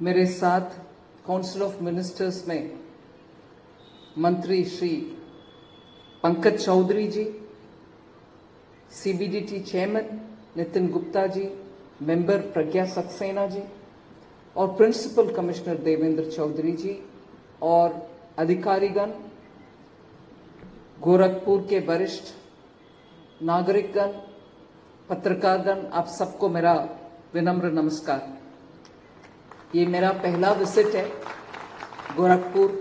मेरे साथ council of ministers में मंत्री श्री पंकज चौधरी जी, CBDT chairman Nitin Gupta ji, member प्रज्ञा सक्सेना जी और प्रिंसिपल कमिश्नर देवेंद्र चौधरी जी और अधिकारीगण, गोरखपुर के वरिष्ठ नागरिकगण, पत्रकारगण, आप सबको मेरा विनम्र नमस्कार। ये मेरा पहला विजिट है गोरखपुर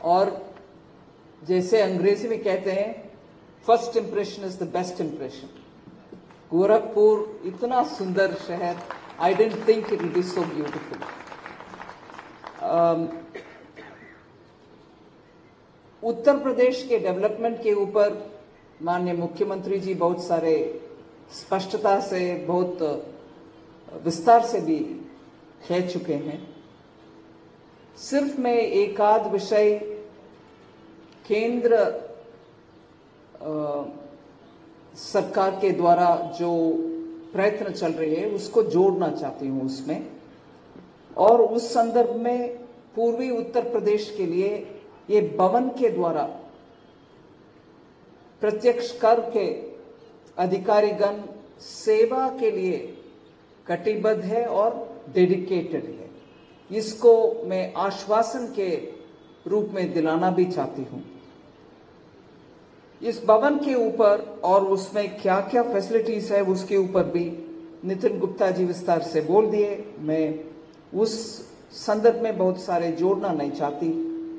और जैसे अंग्रेजी में कहते हैं, first impression is the best impression. Gorakhpur इतना सुंदर शहर, I didn't think it will be so beautiful. Uttar Pradesh के डेवलपमेंट के ऊपर माननीय मुख्यमंत्री जी बहुत सारे स्पष्टता से, बहुत विस्तार से भी कह चुके हैं। सिर्फ मैं एक आध विषय केंद्र सरकार के द्वारा जो प्रयत्न चल रहे हैं उसको जोड़ना चाहती हूं उसमें, और उस संदर्भ में पूर्वी उत्तर प्रदेश के लिए ये भवन के द्वारा प्रत्यक्ष कर के अधिकारीगण सेवा के लिए कटिबद्ध है और डेडिकेटेड है। इसको मैं आश्वासन के रूप में दिलाना भी चाहती हूं। इस भवन के ऊपर और उसमें क्या क्या फैसिलिटीज है उसके ऊपर भी नितिन गुप्ता जी विस्तार से बोल दिए। मैं उस संदर्भ में बहुत सारे जोड़ना नहीं चाहती,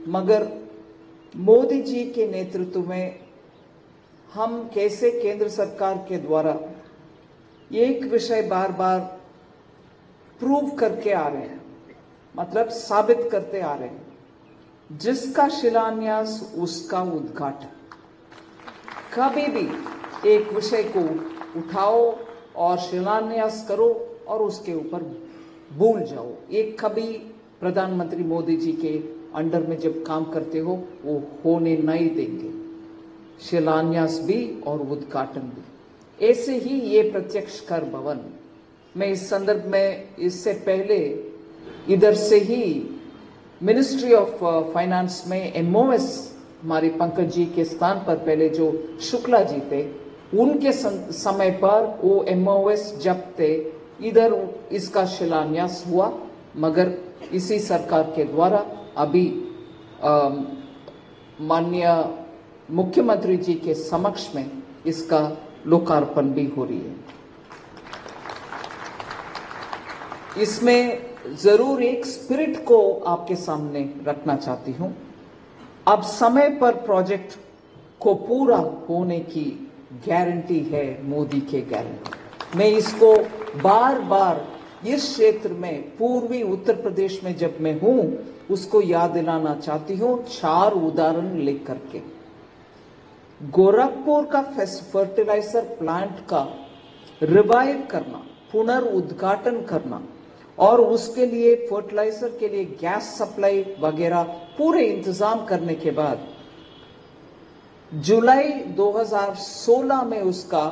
मगर मोदी जी के नेतृत्व में हम कैसे केंद्र सरकार के द्वारा एक विषय बार बार प्रूव करके आ रहे हैं, मतलब साबित करते आ रहे हैं, जिसका शिलान्यास उसका उद्घाटन। कभी भी एक विषय को उठाओ और शिलान्यास करो और उसके ऊपर भूल जाओ। एक कभी प्रधानमंत्री मोदी जी के अंडर में जब काम करते हो वो होने नहीं देंगे, शिलान्यास भी और उद्घाटन भी। ऐसे ही ये प्रत्यक्ष कर भवन, मैं इस संदर्भ में इससे पहले इधर से ही मिनिस्ट्री ऑफ फाइनेंस में एमओएस हमारे पंकज जी के स्थान पर पहले जो शुक्ला जी थे, उनके समय पर वो एमओएस जब थे इधर इसका शिलान्यास हुआ, मगर इसी सरकार के द्वारा अभी माननीय मुख्यमंत्री जी के समक्ष में इसका लोकार्पण भी हो रही है। इसमें जरूर एक स्पिरिट को आपके सामने रखना चाहती हूं। अब समय पर प्रोजेक्ट को पूरा होने की गारंटी है, मोदी के गारंटी। मैं इसको बार बार इस क्षेत्र में पूर्वी उत्तर प्रदेश में जब मैं हूं उसको याद दिलाना चाहती हूं, 4 उदाहरण लेकर के। गोरखपुर का फर्टिलाइजर प्लांट का रिवाइव करना, पुनर्उद्घाटन करना और उसके लिए फर्टिलाइजर के लिए गैस सप्लाई वगैरह पूरे इंतजाम करने के बाद जुलाई 2016 में उसका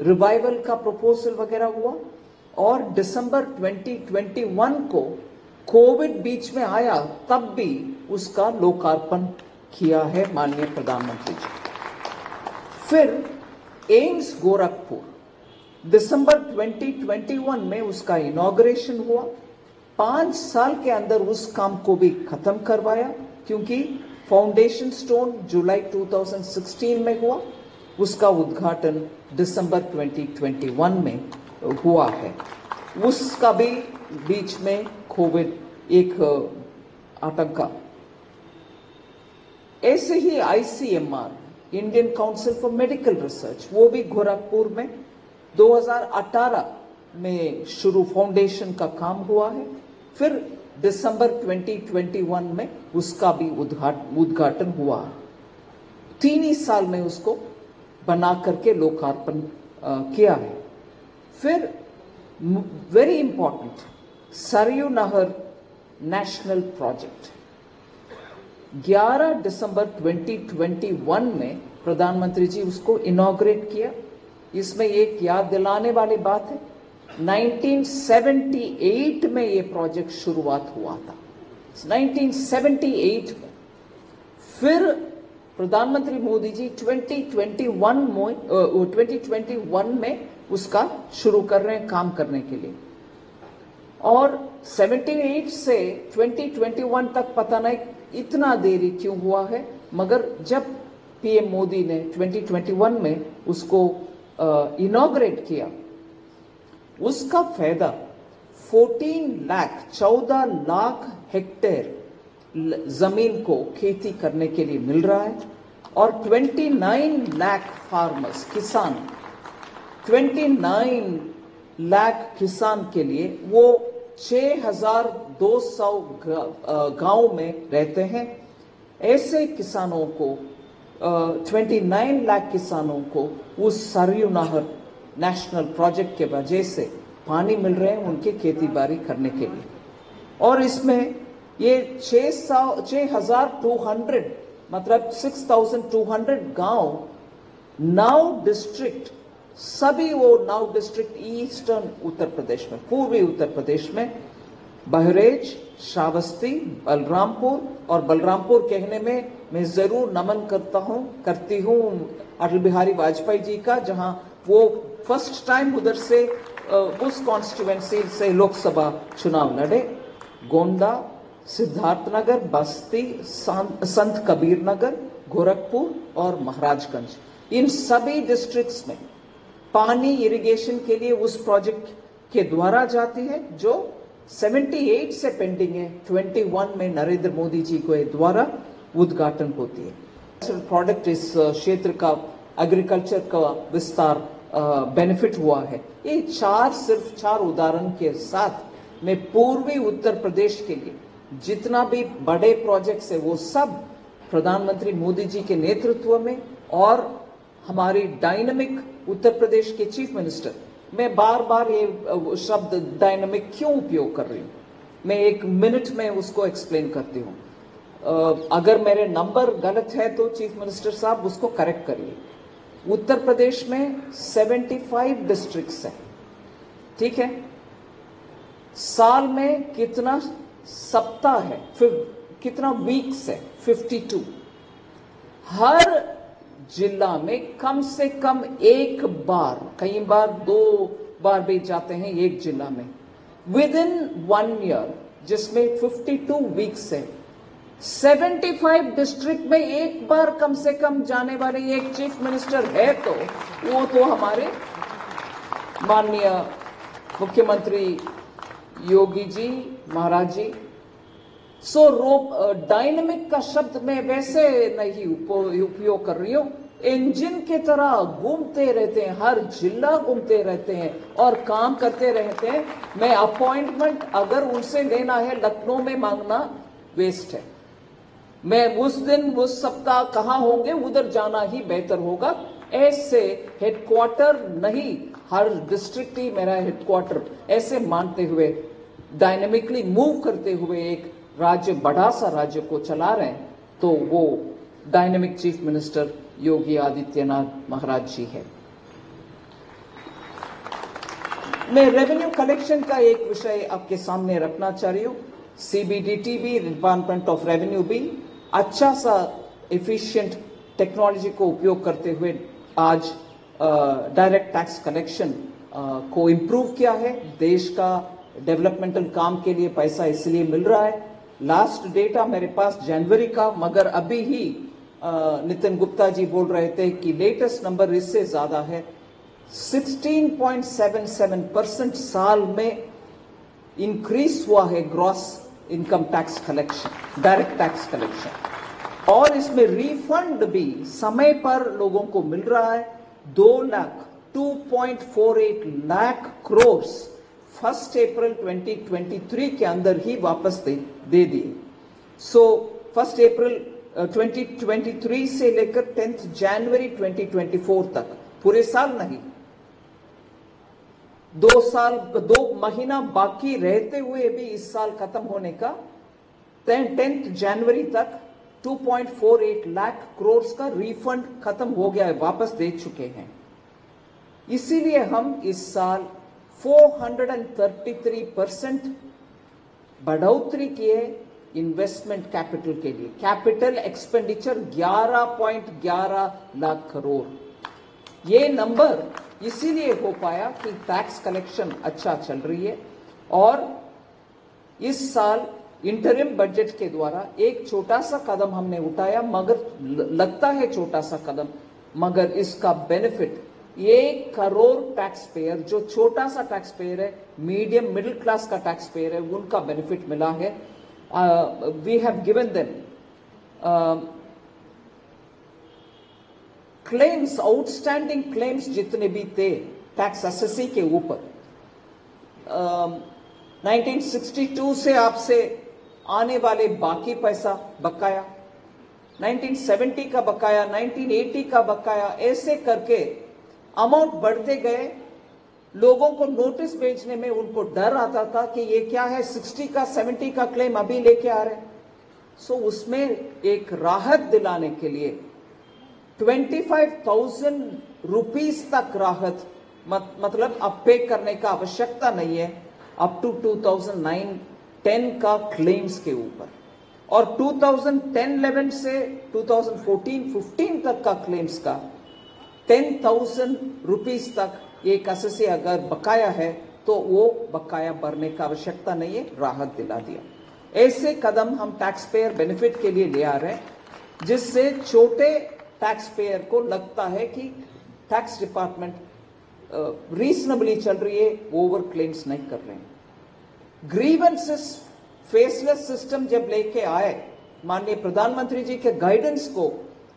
रिवाइवल का प्रपोजल वगैरह हुआ और दिसंबर 2021 को कोविड बीच में आया, तब भी उसका लोकार्पण किया है माननीय प्रधानमंत्री जी। फिर एम्स गोरखपुर दिसंबर 2021 में उसका इनॉग्रेशन हुआ। 5 साल के अंदर उस काम को भी खत्म करवाया, क्योंकि फाउंडेशन स्टोन जुलाई 2016 में हुआ, उसका उद्घाटन दिसंबर 2021 में हुआ है। उसका भी बीच में कोविड एक आतंका। ऐसे ही ICMR, Indian council for medical research, वो भी गोरखपुर में 2018 में शुरू फाउंडेशन का काम हुआ है। फिर दिसंबर 2021 में उसका भी उद्घाटन हुआ। 3 ही साल में उसको बना करके लोकार्पण किया है। फिर वेरी इंपॉर्टेंट सरयू नहर नेशनल प्रोजेक्ट 11 दिसंबर 2021 में प्रधानमंत्री जी उसको इनॉग्रेट किया। इसमें एक याद दिलाने वाली बात है, 1978 में ये प्रोजेक्ट शुरुआत हुआ था, 1978 में। फिर प्रधानमंत्री मोदी जी 2021 में उसका शुरू कर रहे हैं काम करने के लिए। और 78 से 2021 तक पता नहीं इतना देरी क्यों हुआ है, मगर जब पीएम मोदी ने 2021 में उसको इनॉग्रेट किया, उसका फायदा 14 लाख हेक्टेयर जमीन को खेती करने के लिए मिल रहा है। और 29 लाख फार्मर्स, किसान, 29 लाख किसान के लिए वो 6,200 गांव में रहते हैं। ऐसे किसानों को 29 लाख किसानों को उस सरयू नहर नेशनल प्रोजेक्ट के वजह से पानी मिल रहे हैं उनके खेती बाड़ी करने के लिए। और इसमें ये 6,200 मतलब 6,200 गांव, 9 डिस्ट्रिक्ट, सभी वो 9 डिस्ट्रिक्ट ईस्टर्न उत्तर प्रदेश में, पूर्वी उत्तर प्रदेश में, बहरेच, श्रावस्ती, बलरामपुर। और बलरामपुर कहने में मैं जरूर नमन करती हूं अटल बिहारी वाजपेयी जी का, जहां वो फर्स्ट टाइम उधर से उस कॉन्स्टिट्यूएंसी से लोकसभा चुनाव लड़े। गोंडा, सिद्धार्थनगर, बस्ती, संत कबीर नगर, गोरखपुर और महाराजगंज, इन सभी डिस्ट्रिक्ट्स में पानी इरिगेशन के लिए उस प्रोजेक्ट के द्वारा जाती है, जो 78 से पेंडिंग है। 21 में नरेंद्र मोदी जी के द्वारा उद्घाटन होती है। प्रोडक्ट इस क्षेत्र का एग्रीकल्चर का विस्तार बेनिफिट हुआ है। ये सिर्फ चार उदाहरण के साथ मैं पूर्वी उत्तर प्रदेश के लिए जितना भी बड़े प्रोजेक्ट्स है वो सब प्रधानमंत्री मोदी जी के नेतृत्व में, और हमारी डायनामिक उत्तर प्रदेश के चीफ मिनिस्टर, मैं बार बार ये शब्द डायनामिक क्यों उपयोग कर रही हूं, मैं 1 मिनट में उसको एक्सप्लेन करती हूं। अगर मेरे नंबर गलत है तो चीफ मिनिस्टर साहब उसको करेक्ट करिए। उत्तर प्रदेश में 75 डिस्ट्रिक्ट्स हैं, ठीक है। साल में कितना सप्ताह है, फिर कितना वीक्स है, 52। हर जिला में कम से कम एक बार, कई बार 2 बार भी जाते हैं एक जिला में, विद इन 1 ईयर, जिसमें 52 वीक्स है। 75 डिस्ट्रिक्ट में एक बार कम से कम जाने वाले एक चीफ मिनिस्टर है, तो वो तो हमारे माननीय मुख्यमंत्री योगी जी महाराज जी। सो डायनेमिक का शब्द मैं वैसे नहीं उपयोग कर रही हूं, इंजन की तरह घूमते रहते हैं, हर जिला घूमते रहते हैं और काम करते रहते हैं। मैं अपॉइंटमेंट अगर उनसे लेना है लखनऊ में मांगना वेस्ट है। मैं उस दिन उस सप्ताह कहां होंगे उधर जाना ही बेहतर होगा। ऐसे हेडक्वार्टर नहीं, हर डिस्ट्रिक्ट ही मेरा हेडक्वार्टर, ऐसे मानते हुए डायनेमिकली मूव करते हुए एक राज्य, बड़ा सा राज्य को चला रहे हैं, तो वो dynamic chief minister Yogi Adityanath महाराज जी है। मैं रेवेन्यू कलेक्शन का एक विषय आपके सामने रखना चाह रही हूं। सीबीडीटी भी, डिपार्टमेंट ऑफ रेवेन्यू भी अच्छा सा एफिशिएंट टेक्नोलॉजी को उपयोग करते हुए आज डायरेक्ट टैक्स कलेक्शन को इम्प्रूव किया है। देश का डेवलपमेंटल काम के लिए पैसा इसलिए मिल रहा है। लास्ट डेटा मेरे पास जनवरी का, मगर अभी ही नितिन गुप्ता जी बोल रहे थे कि लेटेस्ट नंबर इससे ज्यादा है। 16.77% साल में इंक्रीज हुआ है gross income tax collection, direct tax collection, और इसमें रिफंड भी समय पर लोगों को मिल रहा है। 2.48 लाख करोड़ 1 अप्रैल 2023 के अंदर ही वापस दे दिए। सो 1 अप्रैल 2023 से लेकर 10 जनवरी 2024 तक, पूरे साल नहीं, 2 महीना बाकी रहते हुए भी इस साल खत्म होने का, 10 जनवरी तक 2.48 लाख करोड़ का रिफंड खत्म हो गया है, वापस दे चुके हैं। इसीलिए हम इस साल 433% बढ़ोतरी की है इन्वेस्टमेंट कैपिटल के लिए। Capital expenditure 11.11 lakh crore. ये नंबर इसीलिए हो पाया कि टैक्स कलेक्शन अच्छा चल रही है और इस साल इंटरिम बजट के द्वारा एक छोटा सा कदम हमने उठाया, मगर लगता है छोटा सा कदम, मगर इसका बेनिफिट 1 करोड़ टैक्स पेयर, जो छोटा सा टैक्स पेयर है, मीडियम मिडिल क्लास का टैक्स पेयर है, उनका बेनिफिट मिला है। We have given them claims, outstanding claims जितने भी थे टैक्स असेसी के ऊपर, 1962 से आपसे आने वाले बाकी पैसा बकाया, 1970 का बकाया, 1980 का बकाया, ऐसे करके अमाउंट बढ़ते गए। लोगों को नोटिस भेजने में उनको डर आता था कि ये क्या है, 60 का 70 का क्लेम अभी लेके आ रहे। सो उसमें एक राहत दिलाने के लिए 25,000 रुपीस तक राहत, मतलब अब पे करने का आवश्यकता नहीं है अप टू 2009-10 का क्लेम्स के ऊपर, और 2010-11 से 2014-15 तक का क्लेम्स का 10,000 रुपीस तक एक असेसी अगर बकाया है तो वो बकाया भरने का आवश्यकता नहीं है, राहत दिला दिया। ऐसे कदम हम टैक्स पेयर बेनिफिट के लिए ले आ रहे हैं, जिससे छोटे टैक्स पेयर को लगता है कि टैक्स डिपार्टमेंट रीजनेबली चल रही है, ओवर क्लेम्स नहीं कर रहे हैं। ग्रीवेंसेस फेसलेस सिस्टम जब लेके आए, माननीय प्रधानमंत्री जी के गाइडेंस को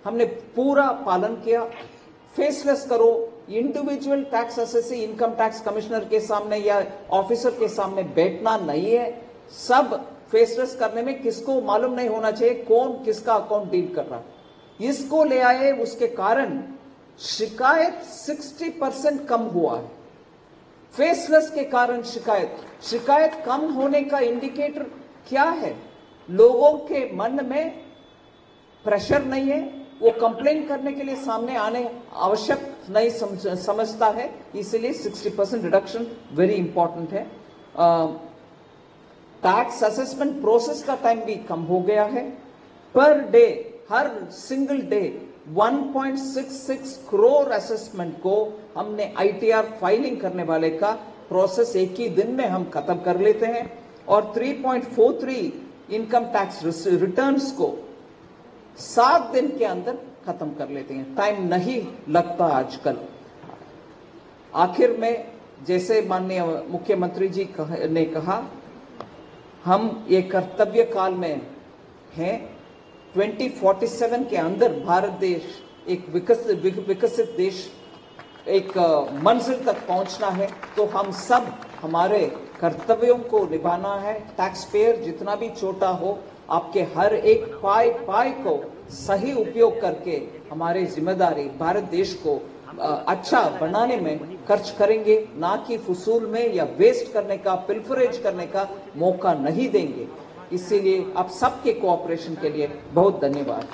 हमने पूरा पालन किया। फेसलेस करो, individual tax assessee income tax commissioner के सामने या ऑफिसर के सामने बैठना नहीं है। सब फेसलेस करने में किसको मालूम नहीं होना चाहिए कौन किसका अकाउंट डील कर रहा है। इसको ले आए, उसके कारण शिकायत 60% कम हुआ है। फेसलेस के कारण शिकायत कम होने का इंडिकेटर क्या है? लोगों के मन में प्रेशर नहीं है, वो कंप्लेन करने के लिए सामने आने आवश्यक नहीं समझता है, इसलिए 60% रिडक्शन वेरी इंपॉर्टेंट है। टैक्स असेसमेंट प्रोसेस का टाइम भी कम हो गया है। पर डे, हर सिंगल डे 1.66 करोड़ असेसमेंट को हमने ITR फाइलिंग करने वाले का प्रोसेस एक ही दिन में हम खत्म कर लेते हैं, और 3.43 इनकम टैक्स रिटर्न्स को 7 दिन के अंदर खत्म कर लेते हैं। टाइम नहीं लगता आजकल। आखिर में, जैसे माननीय मुख्यमंत्री जी ने कहा, हम ये कर्तव्य काल में हैं। 2047 के अंदर भारत देश एक विकसित देश, एक मंजिल तक पहुंचना है, तो हम सब हमारे कर्तव्यों को निभाना है। टैक्स पेयर जितना भी छोटा हो, आपके हर एक पाई को सही उपयोग करके हमारी जिम्मेदारी भारत देश को अच्छा बनाने में खर्च करेंगे, ना कि फुसूल में या वेस्ट करने का, पिल्फरेज करने का मौका नहीं देंगे। इसीलिए आप सबके कोऑपरेशन के लिए बहुत धन्यवाद।